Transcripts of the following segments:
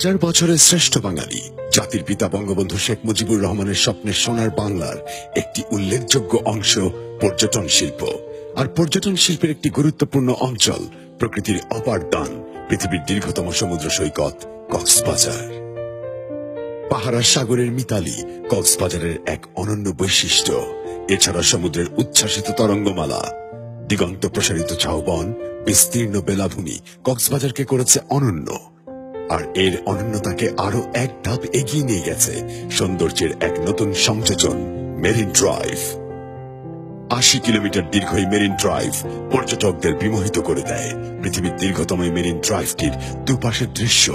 হাজার বছরের শ্রেষ্ঠ বাঙালি জাতির পিতা বঙ্গবন্ধু শেখ মুজিবুর রহমানের স্বপ্নের সোনার বাংলার একটি উল্লেখযোগ্য অংশ পর্যটন শিল্প। আর পর্যটন শিল্পের একটি গুরুত্বপূর্ণ অঞ্চল প্রকৃতির অপার দান পৃথিবীর দীর্ঘতম সমুদ্র সৈকত কক্সবাজার। পাহাড় সাগরের মিতালি কক্সবাজারের এক অনন্য বৈশিষ্ট্য। এছাড়া সমুদ্রের উচ্ছ্বাসিত তরঙ্গমালা, দিগন্ত প্রসারিত ঝাউবন, বিস্তীর্ণ বেলাভূমি কক্সবাজারকে করেছে অনন্য। আর এর অনন্যতাকে আরো এক ধাপ এগিয়ে নিয়ে গেছে সৌন্দর্যের এক নতুন সংযোজন মেরিন ড্রাইভ। ৮০ কিলোমিটার দীর্ঘ এই মেরিন ড্রাইভ পর্যটকদের বিমোহিত করে দেয়। পৃথিবীর দীর্ঘতম এই মেরিন ড্রাইভটির দুপাশের দৃশ্য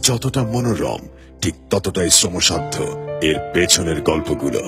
যতটা মনোরম, ঠিক ততটাই শ্রমসাধ্য এর পেছনের গল্পগুলো।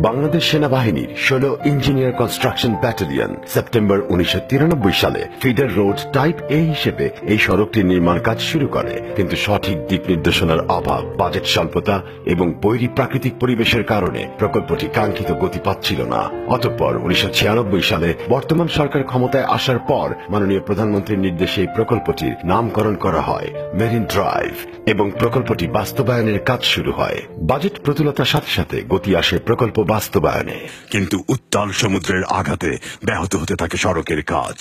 বাংলাদেশ সেনাবাহিনীর ১৬ ইঞ্জিনিয়ার কনস্ট্রাকশন ব্যাটালিয়ন সেপ্টেম্বর ১৯৯৩ সালে ফিডার রোড টাইপ এ হিসেবে এই সড়কটির নির্মাণ কাজ শুরু করে, কিন্তু সঠিক দিক নির্দেশনার অভাব, বাজেট স্বল্পতা এবং বৈরী প্রাকৃতিক পরিবেশের কারণে প্রকল্পটি কাঙ্ক্ষিত গতি পাচ্ছিল না। অতঃপর ১৯৯৬ সালে বর্তমান সরকার ক্ষমতায় আসার পর মাননীয় প্রধানমন্ত্রীর নির্দেশে এই প্রকল্পটির নামকরণ করা হয় মেরিন ড্রাইভ এবং প্রকল্পটি বাস্তবায়নের কাজ শুরু হয়। বাজেট প্রতুলতার সাথে সাথে গতি আসে প্রকল্প বাস্তবায়নে, কিন্তু উত্তাল সমুদ্রের আঘাতে ব্যাহত হতে থাকে সড়কের কাজ।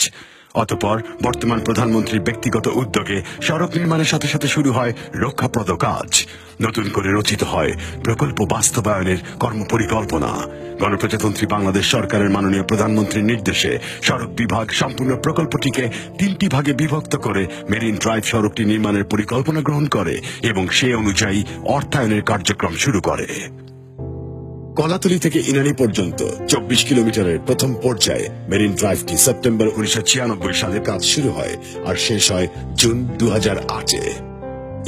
অতঃপর বর্তমান প্রধানমন্ত্রীর ব্যক্তিগত উদ্যোগে সড়ক নির্মাণের সাথে সাথে শুরু হয় রক্ষাপ্রদ কাজ। নতুন করে রচিত হয় প্রকল্প বাস্তবায়নের কর্মপরিকল্পনা। গণপ্রজাতন্ত্রী বাংলাদেশ সরকারের মাননীয় প্রধানমন্ত্রীর নির্দেশে সড়ক বিভাগ সম্পূর্ণ প্রকল্পটিকে ৩টি ভাগে বিভক্ত করে মেরিন ড্রাইভ সড়কটি নির্মাণের পরিকল্পনা গ্রহণ করে এবং সে অনুযায়ী অর্থায়নের কার্যক্রম শুরু করে। কলাতলী থেকে ইনানী পর্যন্ত ২৪ কিলোমিটারের প্রথম পর্যায়ে মেরিন ড্রাইভটি সেপ্টেম্বর ১৯৯৬ সালে কাজ শুরু হয় আর শেষ হয় জুন ২০০৮-এ।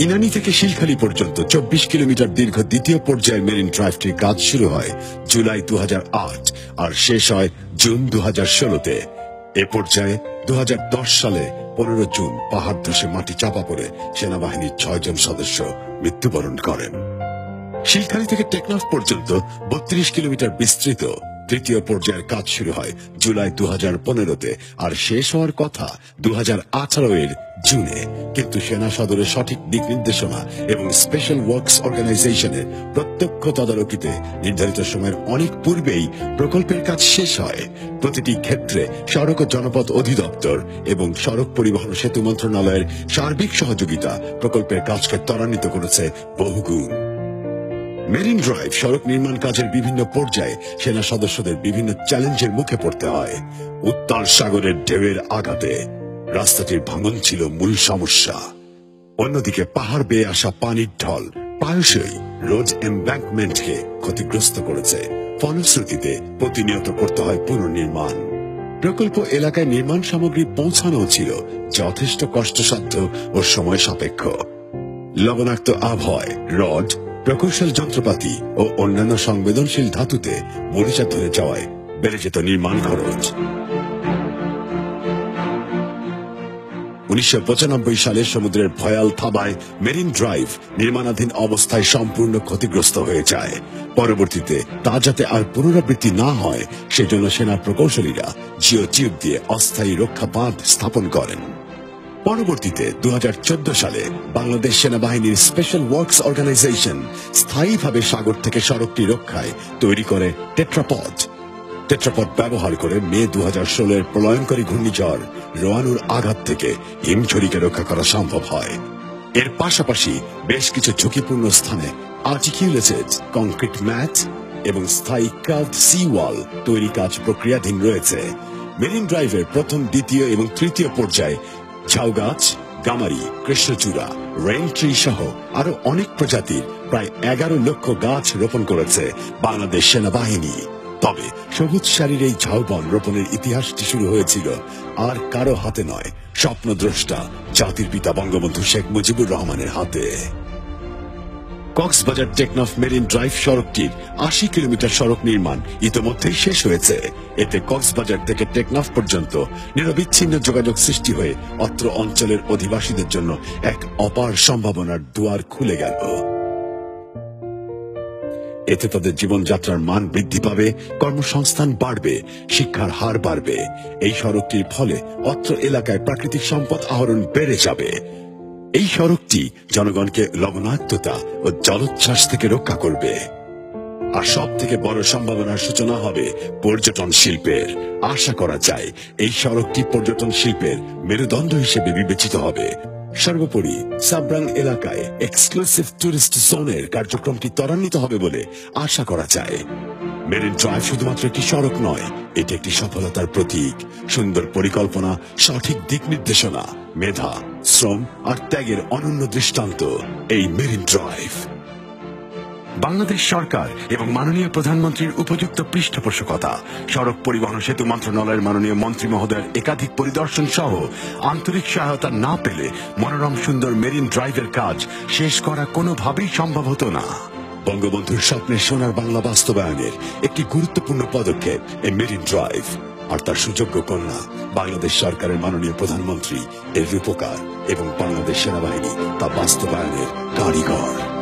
ইনানী থেকে শিলখালী পর্যন্ত ২৪ কিলোমিটার দীর্ঘ দ্বিতীয় পর্যায়ের মেরিন ড্রাইভটির কাজ শুরু হয় জুলাই ২০০৮ আর শেষ হয় জুন ২০১৬-তে। এ পর্যায়ে ২০১০ সালে ১৫ জুন পাহাড় ধসে মাটি চাপা পড়ে সেনাবাহিনীর ৬ জন সদস্য মৃত্যুবরণ করেন। শিলখালী থেকে টেকনাফ পর্যন্ত ৩২ কিলোমিটার বিস্তৃত তৃতীয় পর্যায়ের কাজ শুরু হয় জুলাই ২০১৫-তে আর শেষ হওয়ার কথা ২০১৮-এর জুনে, কিন্তু সেনা সদরের সঠিক দিক নির্দেশনা এবং স্পেশাল ওয়ার্কস অর্গানাইজেশনের প্রত্যক্ষ তদারকিতে নির্ধারিত সময়ের অনেক পূর্বেই প্রকল্পের কাজ শেষ হয়। প্রতিটি ক্ষেত্রে সড়ক ও জনপথ অধিদপ্তর এবং সড়ক পরিবহন সেতু মন্ত্রণালয়ের সার্বিক সহযোগিতা প্রকল্পের কাজকে ত্বরান্বিত করেছে বহুগুণ। মেরিন ড্রাইভ সড়ক নির্মাণ কাজের বিভিন্ন পর্যায়ে সেনা সদস্যদের বিভিন্ন চ্যালেঞ্জের মুখে পড়তে হয়। উত্তাল সাগরের ঢেউয়ের আঘাতে রাস্তাটির ভাঙন ছিল মূল সমস্যা। অন্যদিকে পাহাড় বেয়ে আসা পানির ঢল প্রায়শই রোড এমব্যাঙ্কমেন্টকে ক্ষতিগ্রস্ত করেছে। ফলশ্রুতিতে প্রতিনিয়ত করতে হয় পুনর্নির্মাণ। প্রকল্প এলাকায় নির্মাণ সামগ্রী পৌঁছানো ছিল যথেষ্ট কষ্টসাধ্য ও সময় সাপেক্ষ। লবণাক্ত আবহাওয়ায় রড, প্রকৌশল যন্ত্রপাতি ও অন্যান্য সংবেদনশীল ধাতুতে মরিচা ধরে যাওয়ায় বেড়ে যেত নির্মাণ খরচ। ১৯৯৫ সালে সমুদ্রের ভয়াল থাবায় মেরিন ড্রাইভ নির্মাণাধীন অবস্থায় সম্পূর্ণ ক্ষতিগ্রস্ত হয়ে যায়। পরবর্তীতে তা যাতে আর পুনরাবৃত্তি না হয় সেজন্য সেনা প্রকৌশলীরা জিও টিউব দিয়ে অস্থায়ী রক্ষা বাঁধ স্থাপন করেন। পরবর্তীতে ২০১৪ সালে বাংলাদেশ সেনাবাহিনীর স্পেশাল ওয়ার্কস অর্গানাইজেশন স্থায়ীভাবে সাগর থেকে সড়কটি রক্ষায় তৈরি করে টেট্রাপড ব্যবহার করে মে ২০১৬-এর প্রলয়ঙ্করী ঘূর্ণিঝড় রোয়ানুর আঘাত থেকে হিমঝড়িকে রক্ষা করা সম্ভব হয়। এর পাশাপাশি বেশ কিছু ঝুঁকিপূর্ণ স্থানে আর্টিকুলেটেড কংক্রিট ম্যাট এবং স্থায়ী কার্ভড সি ওয়াল তৈরি কাজ প্রক্রিয়াধীন রয়েছে। মেরিন ড্রাইভের প্রথম, দ্বিতীয় এবং তৃতীয় পর্যায়ে ঝাউগাছ, গামারি, কৃষ্ণচূড়া, রেইন ট্রি সহ আরো অনেক প্রজাতির প্রায় ১১ লক্ষ গাছ রোপণ করেছে বাংলাদেশ সেনাবাহিনী। তবে সবুজ সারির এই ঝাউবন রোপণের ইতিহাসটি শুরু হয়েছিল আর কারো হাতে নয়, স্বপ্নদ্রষ্টা জাতির পিতা বঙ্গবন্ধু শেখ মুজিবুর রহমানের হাতে। কক্সবাজার টেকনাফ মেরিন ড্রাইভ সড়কটির ৮০ কিলোমিটার সড়ক নির্মাণ ইতোমধ্যেই শেষ হয়েছে। এতে কক্সবাজার থেকে টেকনাফ পর্যন্ত নিরবিচ্ছিন্ন যোগাযোগ সৃষ্টি হয়ে অত্র অঞ্চলের অধিবাসীদের জন্য এক অপার সম্ভাবনার দুয়ার খুলে গেল। এতে তাদের জীবনযাত্রার মান বৃদ্ধি পাবে, কর্মসংস্থান বাড়বে, শিক্ষার হার বাড়বে। এই সড়কটির ফলে অত্র এলাকায় প্রাকৃতিক সম্পদ আহরণ বেড়ে যাবে। এই সড়কটি জনগণকে লবণাক্ততা ও জলোচ্ছ্বাস থেকে রক্ষা করবে। আর সব থেকে বড় সম্ভাবনার সূচনা হবে পর্যটন শিল্পের। আশা করা যায় এই সড়কটি পর্যটন শিল্পের মেরুদণ্ড হিসেবে বিবেচিত হবে। সর্বোপরি সাবরাং এলাকায় এক্সক্লুসিভ টুরিস্ট জোনের কার্যক্রমটি ত্বরান্বিত হবে বলে আশা করা যায়। মেরিন ড্রাইভ শুধুমাত্র একটি সড়ক নয়, এটি একটি সফলতার প্রতীক। সুন্দর পরিকল্পনা, সঠিক দিক নির্দেশনা, মেধা, শ্রম আর ত্যাগের অনন্য দৃষ্টান্ত এই মেরিন ড্রাইভ। বাংলাদেশ সরকার এবং মাননীয় প্রধানমন্ত্রীর উপযুক্ত পৃষ্ঠপোষকতা, সড়ক পরিবহন সেতু মন্ত্রণালয়ের মাননীয় মন্ত্রী মহোদয়ের একাধিক পরিদর্শন সহ আন্তরিক সহায়তা না পেলে মনোরম সুন্দর মেরিন ড্রাইভের কাজ শেষ করা কোনোভাবেই সম্ভব হতো না। বঙ্গবন্ধুর স্বপ্নের সোনার বাংলা বাস্তবায়নের একটি গুরুত্বপূর্ণ পদক্ষেপ এই মেরিন ড্রাইভ। আর তার সুযোগ্য কন্যা বাংলাদেশ সরকারের মাননীয় প্রধানমন্ত্রী এর রূপকার এবং বাংলাদেশ সেনাবাহিনী তা বাস্তবায়নের কারিগর।